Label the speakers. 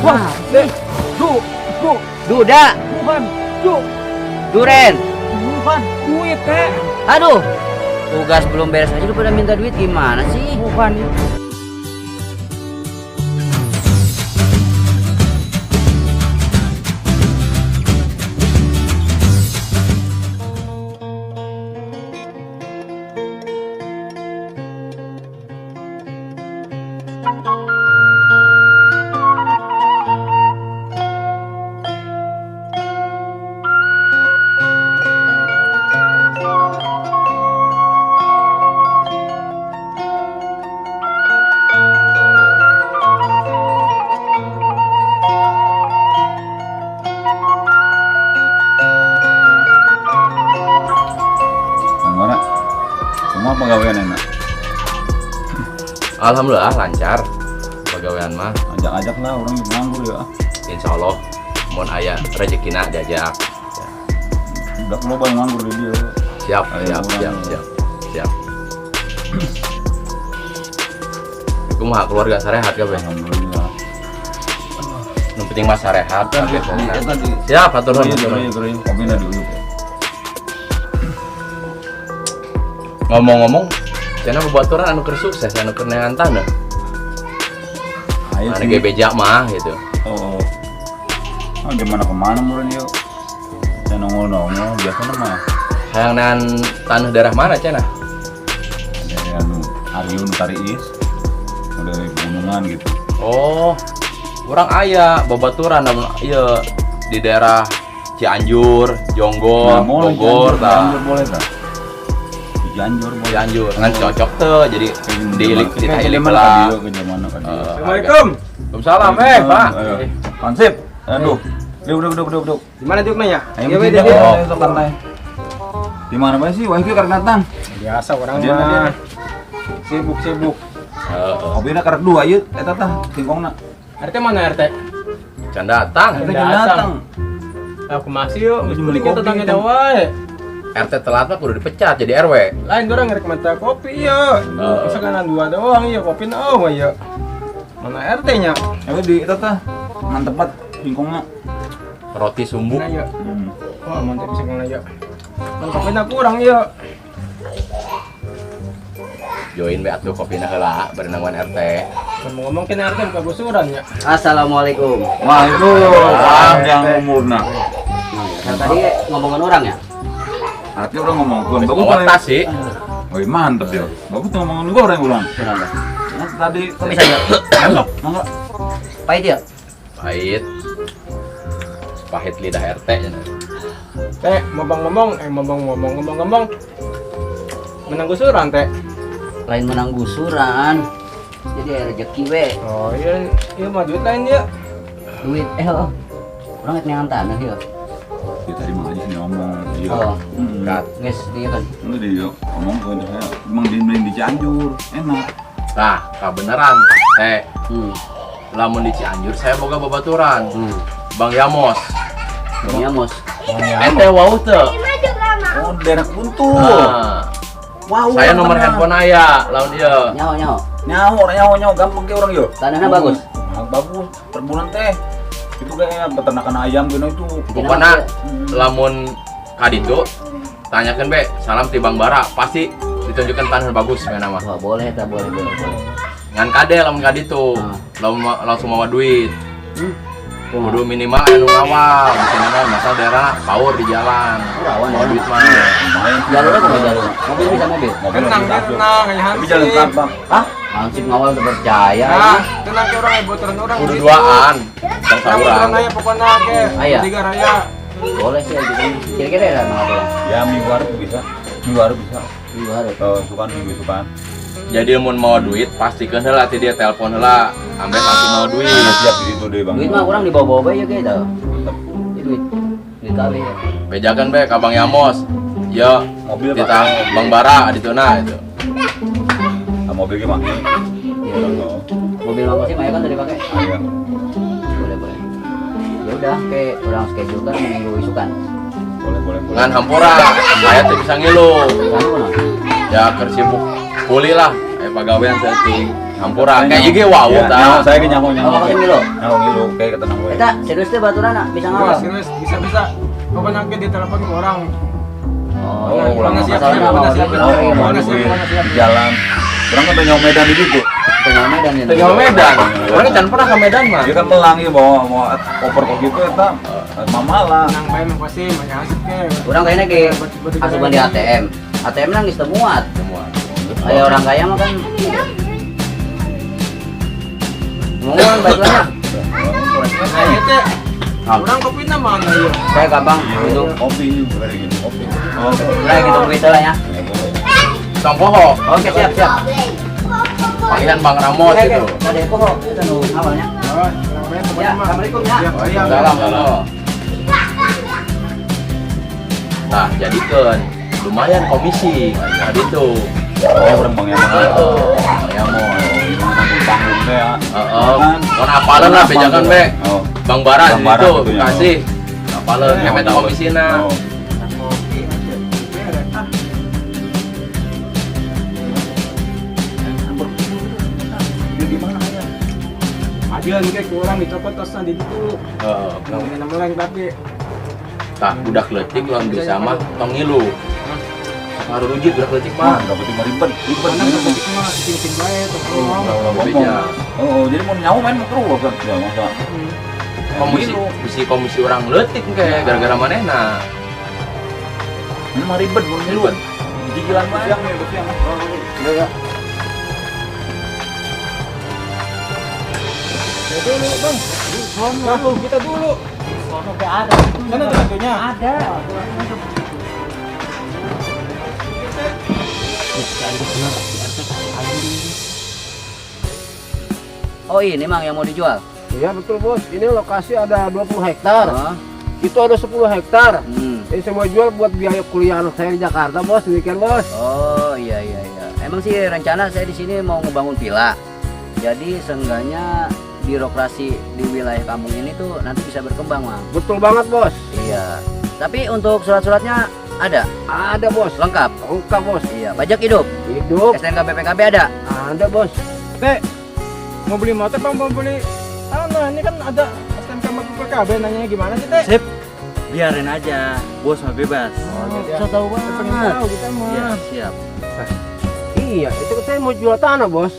Speaker 1: Wah,
Speaker 2: Duda,
Speaker 1: bukan,
Speaker 2: Duren.
Speaker 1: bukan, duit teh,
Speaker 2: Aduh, tugas belum beres aja udah pada minta duit gimana sih?
Speaker 1: bukan.
Speaker 3: Mana? Semua pegawaian enak.
Speaker 4: Alhamdulillah lancar pegawaian mah.
Speaker 3: Ajak-ajak lah orang yang nganggur ya.
Speaker 4: Insya Allah mun aya rezekina diajak.
Speaker 3: Udah lo banyak nganggur di dia.
Speaker 4: Siap,
Speaker 3: Ayo,
Speaker 4: siap,
Speaker 3: pulang.
Speaker 4: siap. Kumaha keluarga sarehat kabeh.
Speaker 3: Alhamdulillah.
Speaker 4: Nu penting mah sarehat kabeh.
Speaker 3: Tadi.
Speaker 4: Siap, atur nuhun.
Speaker 3: Geroy. Kopi dah dulu.
Speaker 4: Ngomong-ngomong, cenah babaturan anu keur sukses anu keur neangan tanah.
Speaker 3: Ayo
Speaker 4: Anu ge beja mah gitu.
Speaker 3: Oh. Ah, gimana kemana meureun yuk? Saya nongol-nongol biasanya mah.
Speaker 4: Hayang neangan tanah daerah mana cenah?
Speaker 3: Dari anu Ariun Tariis. Udah dari pegunungan gitu.
Speaker 4: Oh, urang aya babaturan namun ieu di daerah Cianjur, Jonggol, Bogor tah.
Speaker 3: Boleh tah? Cianjur boleh.
Speaker 4: Cianjur kan cocok tuh jadi diilik kita ilik
Speaker 3: Ke
Speaker 4: lah.
Speaker 3: dia, ke zaman ke dia.
Speaker 1: Assalamualaikum.
Speaker 4: Waalaikumsalam, Pak.
Speaker 3: Ayo. Konsep. Aduh. Duduk.
Speaker 1: Gimana juk nanya?
Speaker 3: Ayo
Speaker 1: Iya,
Speaker 3: mesti
Speaker 1: dia.
Speaker 3: dia. Sok santai. Di mana Pak sih? Wah, itu karek datang.
Speaker 1: Biasa orang
Speaker 3: Dia,
Speaker 1: mah
Speaker 3: dia.
Speaker 1: sibuk.
Speaker 4: Heeh.
Speaker 3: Kopinya karek dua ieu eta tah tingkongna.
Speaker 1: RT mana RT?
Speaker 4: Can datang.
Speaker 3: Eta can datang.
Speaker 1: Aku masih yuk,
Speaker 3: Beli
Speaker 1: beli kita
Speaker 3: kopi,
Speaker 1: tangga
Speaker 3: kan?
Speaker 1: wae.
Speaker 4: RT telat mah kudu dipecat jadi RW.
Speaker 1: Lain orang ngerek mata kopi ya. Misalkan dua doang ya kopi nawa ya. Mana RT-nya?
Speaker 3: Ya di eta tah ngan tempat tingkongna.
Speaker 4: Roti sumbu.
Speaker 1: Nah, ya.
Speaker 3: Hmm.
Speaker 1: Oh, mantap bisa ngana ya. Kan kopinya kurang ya.
Speaker 4: Join be atuh kopina heula berenangan RT.
Speaker 1: Ngomong-ngomong kena RT buka gusuran ya.
Speaker 2: Assalamualaikum.
Speaker 3: Wah, itu yang umurna.
Speaker 2: Yang tadi ngomongin orang ya?
Speaker 3: Arti orang ngomongkeun bagus
Speaker 4: Bawa tas
Speaker 3: teh.
Speaker 4: sih.
Speaker 3: Woi, mantep ya. Bagus tuh ngomongin goreng urang.
Speaker 2: Kenapa?
Speaker 3: Nah, tadi
Speaker 2: Kok bisa ya?
Speaker 3: enak, mangga.
Speaker 2: Pahit ya?
Speaker 4: Pahit. Pahit lidah RT nya.
Speaker 1: Teh, ngomong-ngomong. Menang gusuran teh.
Speaker 2: Lain menang gusuran. Jadi ada rezeki we.
Speaker 1: Oh iya mah duit lain ya.
Speaker 2: Duit orang ngeunang tanah ya.
Speaker 3: Ya tadi mah aja sih ngomong. Iya.
Speaker 2: Oh.
Speaker 4: Kat.
Speaker 2: Geus dia kan.
Speaker 3: Enggak dia ngomong ke saya. Emang di Cianjur, enak.
Speaker 4: Nah, kebenaran.
Speaker 2: Hmm.
Speaker 4: Lamun di Cianjur saya boga babaturan.
Speaker 2: Hmm.
Speaker 4: Bang Yamos.
Speaker 2: Ini Amos.
Speaker 4: Ente wau teu.
Speaker 3: Oh, daerah Kuntul.
Speaker 4: Nah,
Speaker 3: Wow.
Speaker 4: saya nomor handphone aya lawan dia.
Speaker 2: Nyawa.
Speaker 3: Nyaho gampang ke orang yo.
Speaker 2: Tanahnya bagus.
Speaker 3: Nah, bagus. Perbulan teh. Itu kayak peternakan ayam gitu itu.
Speaker 4: Pokoknya lamun kaditu tanyakan be salam ti Bang Bara pasti ditunjukkan tanah bagus we nama.
Speaker 2: Wah, boleh.
Speaker 4: Ngan kade lamun kaditu.
Speaker 2: Nah.
Speaker 4: Langsung mawa duit.
Speaker 2: Kudu
Speaker 4: Kudu minimal anu ngawal, minimal masalah daerah power di jalan.
Speaker 2: rawan
Speaker 4: Mau
Speaker 2: ya.
Speaker 4: duit mah.
Speaker 3: Lumayan.
Speaker 2: Jalurnya kok jalur? Mobil bisa mobil.
Speaker 1: Tenang, ya
Speaker 3: Tapi jalan
Speaker 1: hansip.
Speaker 3: Bang.
Speaker 2: Hah? Hansip ngawal udah percaya.
Speaker 1: Nah, tenang ke orang botoran orang.
Speaker 4: Kudu
Speaker 1: gitu.
Speaker 4: duaan. Bang
Speaker 1: Nah, botoran
Speaker 4: saurang.
Speaker 1: aja pokoknya ke.
Speaker 2: Aya.
Speaker 1: Tiga raya.
Speaker 2: Boleh sih gitu. Kira-kira ya mana apa?
Speaker 3: Ya minggu hari bisa. Minggu hari bisa.
Speaker 2: Dua hari.
Speaker 3: Sukan minggu sukan.
Speaker 4: Jadi mun mau duit pastikeun heula ti dia telepon heula ambe langsung mau duit.
Speaker 3: Siap di situ deh Bang.
Speaker 2: Duit mah kurang dibawa-bawa bae ya kayak tau. Duit. Duit kali ya.
Speaker 4: Bejakan be ka Bang Yamos. Ya,
Speaker 3: Mobil
Speaker 4: kita
Speaker 3: Pak.
Speaker 4: Bang Bara di tuna itu.
Speaker 3: Ah, mobil ge make.
Speaker 2: Iya. Mobil mangkok sih mah ya kan tadi pakai.
Speaker 3: Iya.
Speaker 2: Boleh. Ya udah kayak orang schedule kan minggu isukan.
Speaker 3: Boleh.
Speaker 4: Ngan hampura, saya tuh bisa ngilu.
Speaker 2: Kan mana?
Speaker 4: Ya keur sibuk kuli lah, pagawean saya Hampura kayak IG wow
Speaker 3: Iya,
Speaker 4: ta.
Speaker 3: nyaho, saya ke nyaho
Speaker 2: Oh, pakai ngilu.
Speaker 3: Nyaho ngilu kayak kata nang gue.
Speaker 2: Eta serius teh baturan bisa
Speaker 1: Wah,
Speaker 2: ngawal.
Speaker 1: serius bisa. Pokoknya ke di telepon ke orang.
Speaker 3: Oh, ulang
Speaker 1: Mana siap,
Speaker 2: masalahnya
Speaker 1: mana
Speaker 2: mau
Speaker 1: siap,
Speaker 2: di-
Speaker 3: Oh, mau
Speaker 1: mana
Speaker 3: di
Speaker 1: siap.
Speaker 3: jalan. Orang kan nyaho Medan di situ.
Speaker 2: Tengah Medan ini.
Speaker 4: Tinggal Medan. Orang kan pernah ke Medan mah.
Speaker 3: Dia kan pelang ya bawa koper kok gitu eta. Mamalah.
Speaker 1: Nang bae mah pasti mah asik ke.
Speaker 2: Orang kayaknya ke asupan di ATM. ATM nang geus teu muat.
Speaker 4: Semua.
Speaker 2: Aya orang kaya mah kan. Ngomong baturannya.
Speaker 1: Nah, ieu teh
Speaker 2: Ah.
Speaker 1: urang kopina mana ieu?
Speaker 2: Kayak gampang itu.
Speaker 3: Kopi juga kayak gitu, kopi. Oh,
Speaker 2: Udah gitu begitu lah ya.
Speaker 4: Tong poho.
Speaker 2: Oke, siap.
Speaker 4: Panggilan Bang Ramos itu.
Speaker 2: Ada poho itu nu awalnya.
Speaker 1: Oh, nang bae
Speaker 2: Ya,
Speaker 1: pokoknya mah.
Speaker 2: Assalamualaikum ya.
Speaker 1: Iya,
Speaker 4: Salam poho. Nah, jadikan lumayan komisi. Tadi tuh.
Speaker 3: oh, orang Bang yang mana?
Speaker 4: Ya mau.
Speaker 3: Gimana tuh bangun teh ya?
Speaker 4: Mau apalan lah bejakan Bek.
Speaker 3: Oh.
Speaker 4: Bang Bara
Speaker 3: Bang Bara
Speaker 4: itu
Speaker 3: tentunya.
Speaker 4: kasih. Apalan kemet komisina.
Speaker 3: Oh.
Speaker 1: Kopi aja. Beres. Ah. Adian ke kurang dicopot tasna di situ.
Speaker 4: Heeh.
Speaker 1: Nang ini meleng tapi
Speaker 4: Tah budak leutik lawan bisa mah tong ngilu. Haru rujit budak leutik mah.
Speaker 3: Dapat cuma ribet.
Speaker 1: mana kopi mah sing bae tuh.
Speaker 4: Beja.
Speaker 3: Oh, jadi mau nyawa main mau keruh kan? Ya, masa.
Speaker 4: Komisi orang leutik kayak gara-gara manehna.
Speaker 3: Ini mah ribet mau ngilu.
Speaker 4: Ribet.
Speaker 3: Jigilan mah. Siang ya, siang.
Speaker 1: Ya. Dulu bang, sono kita dulu. Sono gak ada. Sana tentunya. Ada.
Speaker 2: Oh, ini Mang yang mau dijual.
Speaker 5: Iya betul bos, ini lokasi ada 20 hektar,
Speaker 2: Oh.
Speaker 5: itu ada 10 hektar.
Speaker 2: Hmm.
Speaker 5: Ini saya mau jual buat biaya kuliah anak saya di Jakarta bos, demikian bos.
Speaker 2: Oh, iya. Emang sih rencana saya di sini mau ngebangun villa. Jadi seenggaknya birokrasi di wilayah kampung ini tuh nanti bisa berkembang, Mang.
Speaker 5: Betul banget bos,
Speaker 2: Iya. Tapi untuk surat-suratnya ada,
Speaker 5: ada bos,
Speaker 2: lengkap.
Speaker 5: lengkap bos,
Speaker 2: Iya, pajak hidup,
Speaker 5: hidup,
Speaker 2: STNK BPKB ada.
Speaker 5: ada bos.
Speaker 1: Teh, mau beli motor apa mau beli tanah? Ini kan ada STNK PKB, nanya gimana sih teh?
Speaker 6: Sip, biarin aja, bos mah bebas.
Speaker 1: Ya,
Speaker 2: Saya tahu
Speaker 1: pengen
Speaker 2: banget.
Speaker 1: tahu kita mah.
Speaker 6: Ya, siap.
Speaker 5: Iya, itu saya mau jual tanah bos.